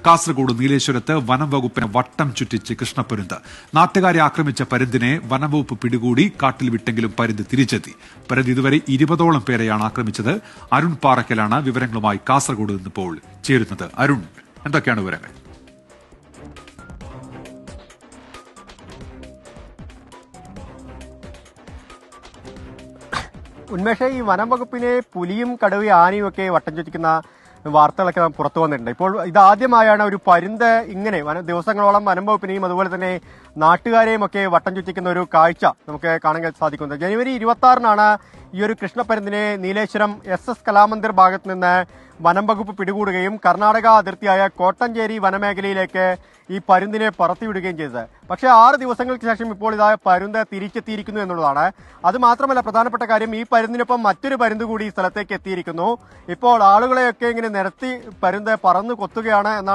കാസർഗോഡ് നീലേശ്വരത്ത് വനം വകുപ്പിനെ വട്ടം ചുറ്റിച്ച് കൃഷ്ണപ്പരുന്ത്. നാട്ടുകാരെ ആക്രമിച്ച പരുന്തിനെ വനംവകുപ്പ് പിടികൂടി കാട്ടിൽ വിട്ടെങ്കിലും പരുന്ത് തിരിച്ചെത്തി. പരുന്ത് ഇതുവരെ 20ഓളം പേരെയാണ് ആക്രമിച്ചത്. അരുൺ പാറക്കലാണ് വിവരങ്ങളുമായി കാസർഗോഡ് നിന്നിപ്പോൾ ചേരുന്നത്. അരുൺ, എന്തൊക്കെയാണ് വിവരങ്ങൾ? ഉന്മേഷ, ഈ വനം വകുപ്പിനെ പുലിയും കടുവയും ആനയും ഒക്കെ വട്ടം ചുറ്റിക്കുന്ന വാർത്തകളൊക്കെ പുറത്തു വന്നിട്ടുണ്ട്. ഇപ്പോൾ ഇതാദ്യമായാണ് ഒരു പരുന്ത് ഇങ്ങനെ ദിവസങ്ങളോളം വനം വകുപ്പിനെയും അതുപോലെ തന്നെ നാട്ടുകാരെയും ഒക്കെ വട്ടം ചുറ്റിക്കുന്ന ഒരു കാഴ്ച നമുക്ക് കാണാൻ സാധിക്കുന്നത്. ജനുവരി 26-നാണ് ഈ ഒരു കൃഷ്ണപ്പരുന്തിനെ നീലേശ്വരം SS കലാമന്ദിർ ഭാഗത്ത് നിന്ന് വനം വകുപ്പ് പിടികൂടുകയും കർണാടക അതിർത്തിയായ കോട്ടഞ്ചേരി വനമേഖലയിലേക്ക് ഈ പരുന്തിനെ പറത്തിവിടുകയും ചെയ്തത്. പക്ഷേ 6 ദിവസങ്ങൾക്ക് ശേഷം ഇപ്പോൾ ഇതാ പരുന്ത് തിരിച്ചെത്തിയിരിക്കുന്നു എന്നുള്ളതാണ്. അത് മാത്രമല്ല, പ്രധാനപ്പെട്ട കാര്യം, ഈ പരുന്തിനൊപ്പം മറ്റൊരു പരുന്ത് കൂടി ഈ സ്ഥലത്തേക്ക് എത്തിയിരിക്കുന്നു. ഇപ്പോൾ ആളുകളെയൊക്കെ ഇങ്ങനെ നിരത്തി പരുന്ത് പറന്ന് കൊത്തുകയാണ് എന്നാണ്